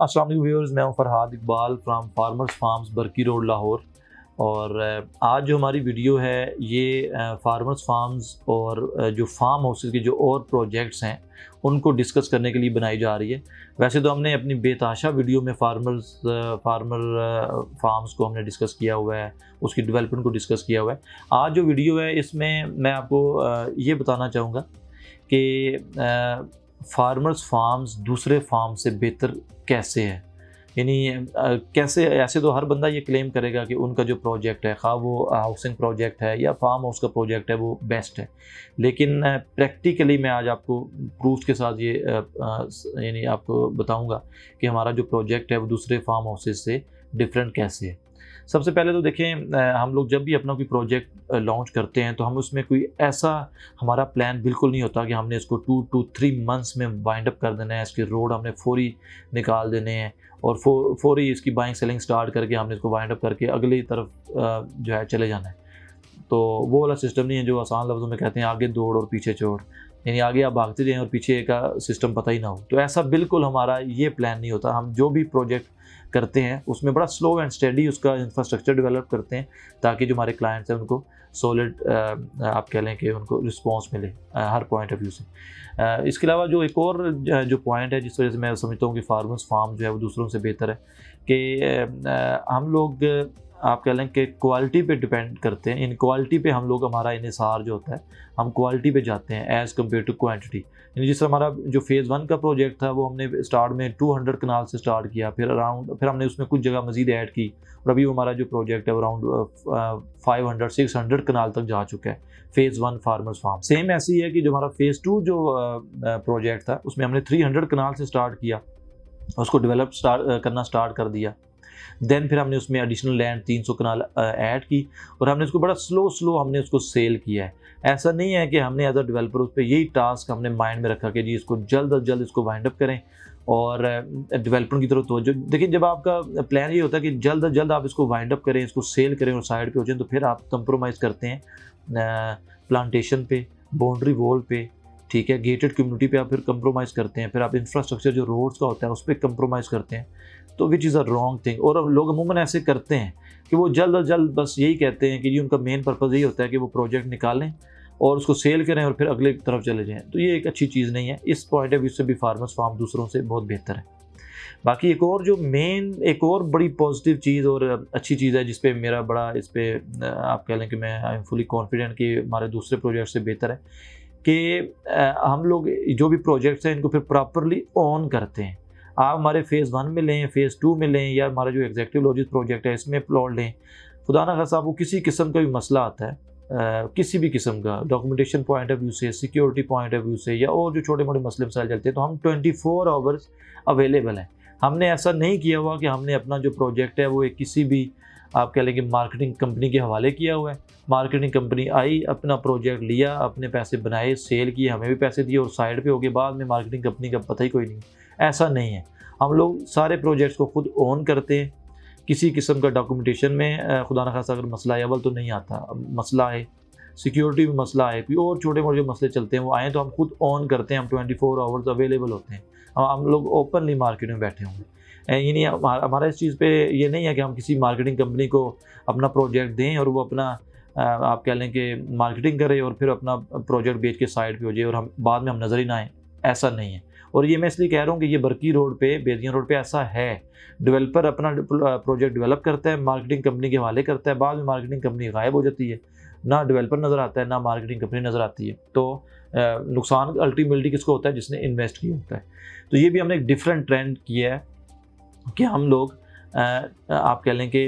अस्सलाम वालेकुम व्यूअर्स, मैं हूं Farhad Iqbal from farmers farms Barki road Lahore. और आज जो हमारी वीडियो है ये फार्मर्स फार्म्स और जो फार्म हाउसेस के जो और प्रोजेक्ट्स हैं उनको डिस्कस करने के लिए बनाई जा रही है। वैसे तो हमने अपनी बेताशा वीडियो में फार्मर फार्म्स को हमने डिस्कस किया हुआ है, उसकी डेवलपमेंट को डिस्कस किया हुआ है। आज जो वीडियो है इसमें मैं आपको ये बताना चाहूँगा कि फार्मर्स फार्म्स दूसरे फार्म से बेहतर कैसे है। यानी कैसे, ऐसे तो हर बंदा ये क्लेम करेगा कि उनका जो प्रोजेक्ट है, खा वो हाउसिंग प्रोजेक्ट है या फार्म हाउस का प्रोजेक्ट है, वो बेस्ट है। लेकिन प्रैक्टिकली मैं आज आपको प्रूफ के साथ ये यानी आपको बताऊंगा कि हमारा जो प्रोजेक्ट है वो दूसरे फार्म हाउसेस से डिफरेंट कैसे है। सबसे पहले तो देखें, हम लोग जब भी अपना कोई प्रोजेक्ट लॉन्च करते हैं तो हम उसमें कोई ऐसा हमारा प्लान बिल्कुल नहीं होता कि हमने इसको 2 to 3 मंथ्स में वाइंड अप कर देना है, इसके रोड हमने फौरी निकाल देने हैं और फौरी इसकी बाइंग सेलिंग स्टार्ट करके हमने इसको वाइंड अप करके अगली तरफ जो है चले जाना है। तो वो वाला सिस्टम नहीं है जो आसान लफ्ज़ों में कहते हैं आगे दौड़ और पीछे छोड़, यानी आगे आप भागते जाएं और पीछे का सिस्टम पता ही ना हो। तो ऐसा बिल्कुल हमारा ये प्लान नहीं होता। हम जो भी प्रोजेक्ट करते हैं उसमें बड़ा स्लो एंड स्टेडी उसका इंफ्रास्ट्रक्चर डेवलप करते हैं ताकि जो हमारे क्लाइंट्स हैं उनको सॉलिड आप कह लें कि उनको रिस्पॉन्स मिले हर पॉइंट ऑफ व्यू से। इसके अलावा जो एक और जो पॉइंट है जिस वजह से मैं समझता हूँ कि फार्मर्स फार्म जो है वो दूसरों से बेहतर है कि हम लोग आप कह लें कि क्वालिटी पे डिपेंड करते हैं। इन क्वालिटी पे हम लोग हमारा इन्हिसार जो होता है, हम क्वालिटी पे जाते हैं एज़ कम्पेयर टू क्वांटिटी। यानी जिस तरह हमारा जो फेज़ 1 का प्रोजेक्ट था वो हमने स्टार्ट में 200 कनाल से स्टार्ट किया, फिर हमने उसमें कुछ जगह मज़ीद ऐड की और अभी हमारा जो प्रोजेक्ट है वो अराउंड 500-600 कनाल तक जा चुका है, फेज़ 1 फार्मर्स फार्म। सेम ऐसी ही है कि जो हमारा फेज़ 2 जो प्रोजेक्ट था उसमें हमने 300 कनाल से स्टार्ट किया, उसको डेवलप करना स्टार्ट कर दिया। देन फिर हमने उसमें एडिशनल लैंड 300 कनाल ऐड की और हमने उसको बड़ा स्लो हमने उसको सेल किया है। ऐसा नहीं है कि हमने एज अ डेवलपर उस पर यही टास्क हमने माइंड में रखा कि जी इसको जल्द अज जल्द इसको वाइंड अप करें और डेवलपमेंट की तरफ तवज्जो। देखिए, जब आपका प्लान ये होता है कि जल्द अज जल्द आप इसको वाइंड अप करें, इसको सेल करें और साइड पे हो जाए, तो फिर आप कंप्रोमाइज़ करते हैं प्लांटेशन पे, बाउंड्री वॉल पे, ठीक है, गेटेड कम्युनिटी पे आप फिर कंप्रोमाइज़ करते हैं, फिर आप इंफ्रास्ट्रक्चर जो रोड्स का होता है उस पर कंप्रोमाइज़ करते हैं। तो which is a wrong thing. और लोग अमूमन ऐसे करते हैं कि वो जल्द अज जल्द बस यही कहते हैं कि जी उनका मेन पर्पज़ यही होता है कि वो प्रोजेक्ट निकालें और उसको सेल करें और फिर अगले तरफ चले जाएँ। तो ये एक अच्छी चीज़ नहीं है। इस पॉइंट ऑफ व्यू से भी फार्मर्स फार्म दूसरों से बहुत बेहतर है। बाकी एक और बड़ी पॉजिटिव चीज़ और अच्छी चीज़ है जिस पे मेरा बड़ा इस पे आप कह लें कि मैं आई एम फुली कॉन्फिडेंट कि हमारे दूसरे प्रोजेक्ट से बेहतर है कि हम लोग जो भी प्रोजेक्ट्स हैं इनको फिर प्रॉपरली ओन करते हैं। आप हमारे फेज़ 1 में लें, फेज़ 2 में लें या हमारा जो एग्जीक्यूटिव लॉजिक प्रोजेक्ट है इसमें प्लॉट लें, खुदा ना खास्ता आपको किसी किस्म का भी मसला आता है, किसी भी किस्म का डॉक्यूमेंटेशन पॉइंट ऑफ व्यू से, सिक्योरिटी पॉइंट ऑफ व्यू से या और जो छोटे मोटे मसले मसाइल चलते हैं, तो हम 24 आवर्स अवेलेबल हैं। हमने ऐसा नहीं किया हुआ कि हमने अपना जो प्रोजेक्ट है वो एक किसी भी आप कह लें कि मार्केटिंग कंपनी के हवाले किया हुआ है। मार्केटिंग कंपनी आई, अपना प्रोजेक्ट लिया, अपने पैसे बनाए, सेल किए, हमें भी पैसे दिए और साइड पे हो गए, बाद में मार्केटिंग कंपनी का पता ही कोई नहीं। ऐसा नहीं है। हम लोग सारे प्रोजेक्ट्स को खुद ओन करते हैं। किसी किस्म का डॉक्यूमेंटेशन में खुदा न खास्ता अगर मसला है अव्वल तो नहीं आता, मसला है सिक्योरिटी में, मसला है कोई और छोटे मोटे मसले चलते हैं, वो आए तो हम खुद ओन करते हैं। हम 24 आवर्स अवेलेबल होते हैं। हम लोग ओपनली मार्केट में बैठे होंगे। यानी हमारा इस चीज़ पे ये नहीं है कि हम किसी मार्केटिंग कंपनी को अपना प्रोजेक्ट दें और वो अपना आप कह लें कि मार्केटिंग करे और फिर अपना प्रोजेक्ट बेच के साइड पे हो जाए और हम बाद में हम नज़र ही ना आए। ऐसा नहीं है। और ये मैं इसलिए कह रहा हूँ कि ये बरकी रोड पे, बेदियां रोड पे ऐसा है। डेवलपर अपना प्रोजेक्ट डेवलप करता है, मार्केटिंग कंपनी के हवाले करता है, बाद में मार्केटिंग कंपनी गायब हो जाती है, ना डेवलपर नज़र आता है ना मार्केटिंग कंपनी नज़र आती है। तो नुकसान अल्टीमेटली किसको होता है? जिसने इन्वेस्ट किया होता है। तो ये भी हमने एक डिफरेंट ट्रेंड किया है कि हम लोग आप कह लें कि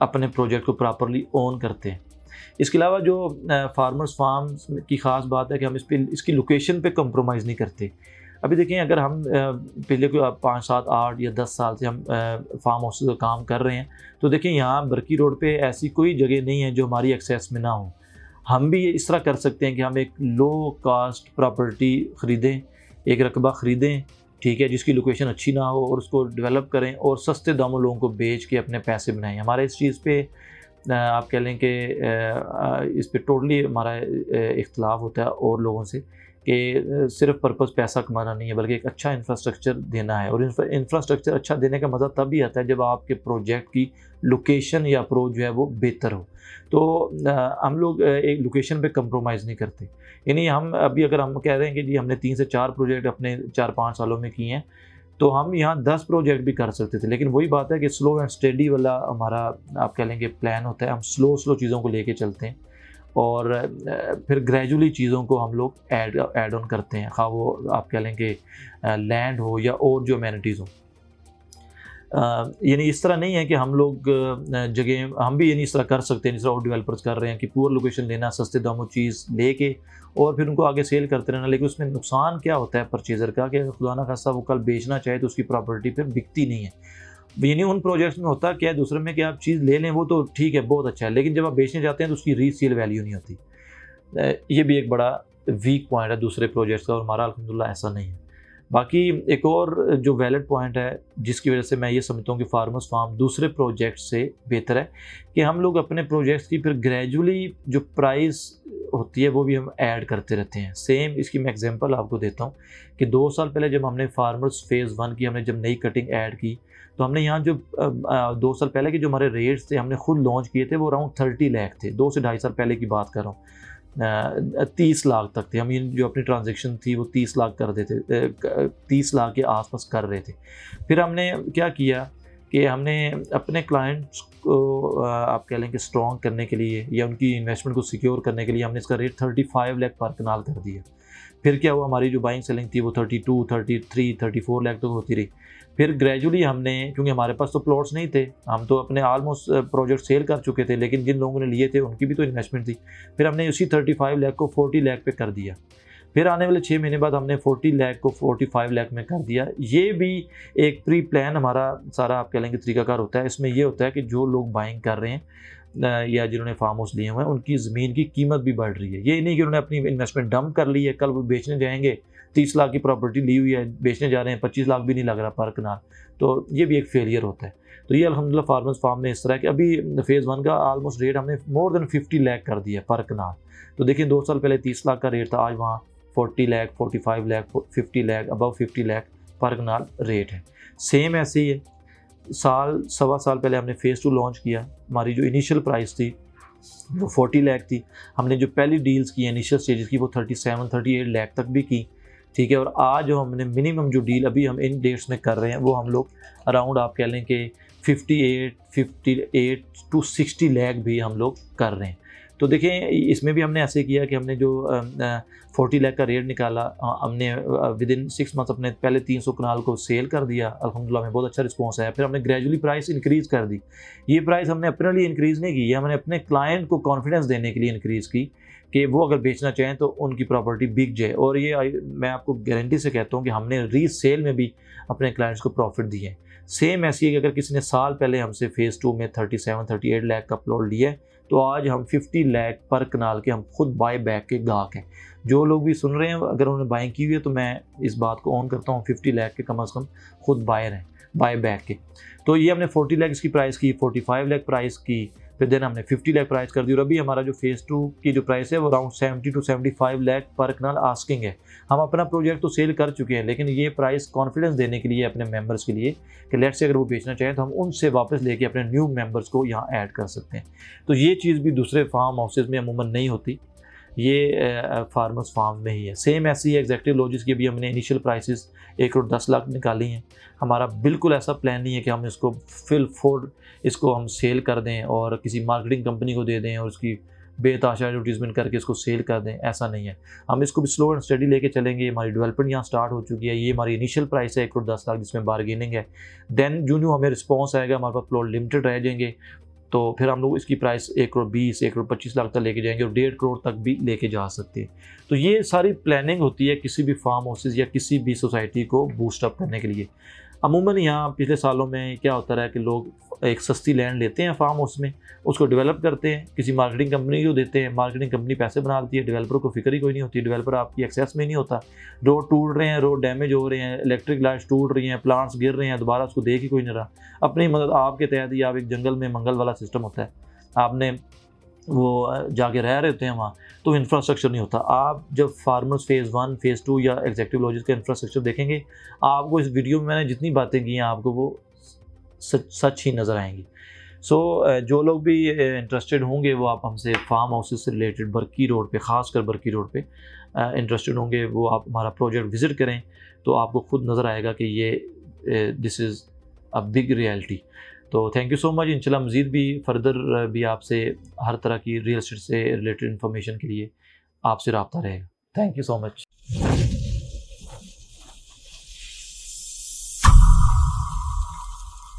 अपने प्रोजेक्ट को प्रॉपरली ओन करते हैं। इसके अलावा जो फार्मर्स फार्म्स की ख़ास बात है कि हम इसकी लोकेशन पे कंप्रोमाइज़ नहीं करते। अभी देखें, अगर हम पिछले 5, 7, 8 या 10 साल से हम फार्म हाउस का काम कर रहे हैं तो देखें यहाँ बरकी रोड पे ऐसी कोई जगह नहीं है जो हमारी एक्सेस में ना हो। हम भी इस तरह कर सकते हैं कि हम एक लो कास्ट प्रॉपर्टी ख़रीदें, एक रकबा ख़रीदें, ठीक है, जिसकी लोकेशन अच्छी ना हो और उसको डेवलप करें और सस्ते दामों लोगों को बेच के अपने पैसे बनाएं। हमारे इस चीज़ पे आप कह लें कि इस पे टोटली हमारा इख्तलाफ होता है और लोगों से कि सिर्फ पर्पस पैसा कमाना नहीं है, बल्कि एक अच्छा इंफ्रास्ट्रक्चर देना है। और इंफ्रास्ट्रक्चर अच्छा देने का मज़ा तभी आता है जब आपके प्रोजेक्ट की लोकेशन या अप्रोच जो है वो बेहतर हो। तो हम लोग एक लोकेशन पे कंप्रोमाइज़ नहीं करते। यानी हम अभी अगर हम कह रहे हैं कि जी हमने 3 से 4 प्रोजेक्ट अपने 4-5 सालों में किए हैं, तो हम यहाँ 10 प्रोजेक्ट भी कर सकते थे। लेकिन वही बात है कि स्लो एंड स्टेडी वाला हमारा आप कह लेंगे प्लान होता है। हम स्लो चीज़ों को लेके चलते हैं और फिर ग्रेजुअली चीज़ों को हम लोग ऐड ऑन करते हैं, खा वो आप कह लेंगे लैंड हो या और जो अमेनिटीज़ हो। यानी इस तरह नहीं है कि हम लोग जगह हम भी यानी इस तरह कर सकते हैं जिस तरह और डेवलपर्स कर रहे हैं कि पुअर लोकेशन लेना, सस्ते दामों चीज़ लेके और फिर उनको आगे सेल करते रहना। लेकिन उसमें नुकसान क्या होता है परचेज़र का कि खुदा ना खास्ता वो कल बेचना चाहे तो उसकी प्रॉपर्टी फिर बिकती नहीं है। यानी उन प्रोजेक्ट्स में होता क्या है, दूसरे में कि आप चीज़ ले लें वो तो ठीक है, बहुत अच्छा है, लेकिन जब आप बेचने जाते हैं तो उसकी रीसेल वैल्यू नहीं होती। ये भी एक बड़ा वीक पॉइंट है दूसरे प्रोजेक्ट्स का, और हमारा अल्हम्दुलिल्लाह ऐसा नहीं है। बाकी एक और जो वैलिड पॉइंट है जिसकी वजह से मैं ये समझता हूँ कि फार्मर्स फार्म दूसरे प्रोजेक्ट से बेहतर है कि हम लोग अपने प्रोजेक्ट्स की फिर ग्रेजुअली जो प्राइस होती है वो भी हम ऐड करते रहते हैं। सेम इसकी मैं एग्जांपल आपको देता हूँ कि 2 साल पहले जब हमने फार्मर्स फेज़ 1 की हमने जब नई कटिंग ऐड की, तो हमने यहाँ जो 2 साल पहले के जो हमारे रेट्स थे हमने खुद लॉन्च किए थे, वो अराउंड 30 लाख थे। 2 से ढाई साल पहले की बात कर रहा हूँ। 30 लाख तक थे हम, ये जो अपनी ट्रांजैक्शन थी वो 30 लाख कर देते, 30 लाख के आसपास कर रहे थे। फिर हमने क्या किया कि हमने अपने क्लाइंट्स को आप कह लें कि स्ट्रॉन्ग करने के लिए या उनकी इन्वेस्टमेंट को सिक्योर करने के लिए हमने इसका रेट 35 लाख पर कनाल कर दिया। फिर क्या हुआ, हमारी जो बाइंग सेलिंग थी वो 32, 33, 34 लाख तक होती रही। फिर ग्रेजुअली हमने, क्योंकि हमारे पास तो प्लॉट्स नहीं थे, हम तो अपने ऑलमोस्ट प्रोजेक्ट सेल कर चुके थे, लेकिन जिन लोगों ने लिए थे उनकी भी तो इन्वेस्टमेंट थी। फिर हमने उसी 35 लाख को 40 लाख पे कर दिया। फिर आने वाले 6 महीने बाद हमने 40 लाख को 45 लाख में कर दिया। ये भी एक प्री प्लान हमारा सारा आप कह लेंगे तरीकाकार होता है। इसमें ये होता है कि जो लोग बाइंग कर रहे हैं या जिन्होंने फार्म हाउस लिए हुए हैं उनकी ज़मीन की कीमत भी बढ़ रही है। ये नहीं कि उन्होंने अपनी इन्वेस्टमेंट डंप कर ली है, कल वो बेचने जाएंगे 30 लाख की प्रॉपर्टी ली हुई है, बेचने जा रहे हैं 25 लाख भी नहीं लग रहा पर कनाल, तो ये भी एक फेलियर होता है। तो ये अल्हम्दुलिल्लाह फार्मर्स फार्म ने इस तरह कि अभी फेज़ 1 का ऑलमोस्ट रेट हमने मोर देन 50 लाख कर दिया पर कनाल। तो देखिए 2 साल पहले 30 लाख का रेट था, आज वहाँ 40 लाख, 45 लाख, 50 लाख, अबव 50 लाख पर कनाल रेट है। सेम ऐसे ही है, साल सवा साल पहले हमने फेज़ 2 लॉन्च किया। हमारी जो इनिशियल प्राइस थी वो 40 लाख थी। हमने जो पहली डील्स की इनिशियल स्टेजेस की वो 37, 38 लाख तक भी की, ठीक है। और आज जो हमने मिनिमम जो डील अभी हम इन डेट्स में कर रहे हैं वो हम लोग अराउंड आप कह लें कि 58 टू 60 लाख भी हम लोग कर रहे हैं। तो देखें इसमें भी हमने ऐसे किया कि हमने जो 40 लाख का रेट निकाला, हमने विद इन 6 मंथ्स अपने पहले 300 कनाल को सेल कर दिया। अल्हम्दुलिल्लाह में बहुत अच्छा रिस्पॉन्स आया। फिर हमने ग्रेजुअली प्राइस इंक्रीज़ कर दी। ये प्राइस हमने अपने लिए इंक्रीज़ नहीं की, हमने अपने क्लाइंट को कॉन्फिडेंस देने के लिए इंक्रीज़ की कि वो अगर बेचना चाहें तो उनकी प्रॉपर्टी बिक जाए। और ये मैं आपको गारंटी से कहता हूँ कि हमने रीसेल में भी अपने क्लाइंट्स को प्रॉफिट दिए हैं। सेम ऐसी है कि अगर किसी ने साल पहले हमसे फेज़ 2 में 37, 38 लाख का प्लॉट लिया है, तो आज हम 50 लाख पर कनाल के हम खुद बाय बैक के गाहक हैं। जो लोग भी सुन रहे हैं अगर उन्होंने बाइंग की हुई है तो मैं इस बात को ऑन करता हूँ, 50 लाख के कम से कम खुद बायर हैं, बाय बैक के। तो ये हमने 40 लाख की प्राइस की, 45 लाख प्राइस की, फिर देन हमने 50 लाख प्राइस कर दी। और अभी हमारा जो फेज़ 2 की जो प्राइस है वो अराउंड 70 टू 75 लाख पर कनाल आस्किंग है। हम अपना प्रोजेक्ट तो सेल कर चुके हैं, लेकिन ये प्राइस कॉन्फिडेंस देने के लिए अपने मेंबर्स के लिए कि लेट्स से अगर वो बेचना चाहें तो हम उनसे वापस लेके अपने न्यू मेंबर्स को यहाँ ऐड कर सकते हैं। तो ये चीज़ भी दूसरे फार्म हाउसेज में अमूमन नहीं होती, ये फार्मर्स फार्म में ही है। सेम ऐसी है एग्जैक्टिव लॉजिस की भी हमने इनिशियल प्राइसेस 1 करोड़ 10 लाख निकाली हैं। हमारा बिल्कुल ऐसा प्लान नहीं है कि हम इसको इसको हम सेल कर दें और किसी मार्केटिंग कंपनी को दे दें और उसकी बेतहाशा एडवर्टीजमेंट करके इसको सेल कर दें, ऐसा नहीं है। हम इसको भी स्लो एंड स्टडी लेके चलेंगे। हमारी डेवलपमेंट यहाँ स्टार्ट हो चुकी है। ये हमारी इनिशियल प्राइस है 1 करोड़ 10 लाख, जिसमें बारगेनिंग है। देन जो हमें रिस्पॉन्स आएगा, हमारे पास प्लॉट लिमिटेड रह जाएंगे, तो फिर हम लोग इसकी प्राइस 1 करोड़ 20, 1 करोड़ 25 लाख तक लेके जाएंगे और 1.5 करोड़ तक भी लेके जा सकते हैं। तो ये सारी प्लानिंग होती है किसी भी फार्म हाउसेज या किसी भी सोसाइटी को बूस्टअप करने के लिए। अमूमन यहाँ पिछले सालों में क्या होता रहा है कि लोग एक सस्ती लैंड लेते हैं फार्म हाउस में, उसको डेवलप करते हैं, किसी मार्केटिंग कंपनी को देते हैं, मार्केटिंग कंपनी पैसे बना लेती है, डेवलपर को फिक्र ही कोई नहीं होती, डेवलपर आपकी एक्सेस में नहीं होता। रोड टूट रहे हैं, रोड डैमेज हो रहे हैं, इलेक्ट्रिक लाइट्स टूट रही हैं, प्लांट्स गिर रहे हैं, दोबारा उसको देख ही कोई नहीं रहा। अपनी मदद आपके तहत ही आप एक जंगल में मंगल वाला सिस्टम होता है, आपने वो जाके रह रहे होते हैं वहाँ, तो इंफ्रास्ट्रक्चर नहीं होता। आप जब फार्मर्स फेज़ 1 फेज़ 2 या एग्जेक्टिव लॉजेस का इंफ्रास्ट्रक्चर देखेंगे, आपको इस वीडियो में मैंने जितनी बातें की हैं आपको वो सच ही नज़र आएंगी। जो लोग भी इंटरेस्टेड होंगे वो आप हमसे फार्म हाउसेस से रिलेटेड बरकी रोड पे, ख़ासकर बरकी रोड पे इंटरेस्टेड होंगे, वो आप हमारा प्रोजेक्ट विज़िट करें तो आपको खुद नज़र आएगा कि ये this is a big reality. तो थैंक यू सो मच। इंशाल्लाह मज़ीद भी फर्दर भी आपसे हर तरह की रियल एस्टेट से रिलेटेड इन्फॉर्मेशन के लिए आपसे रब्ता रहेगा। Thank you so much.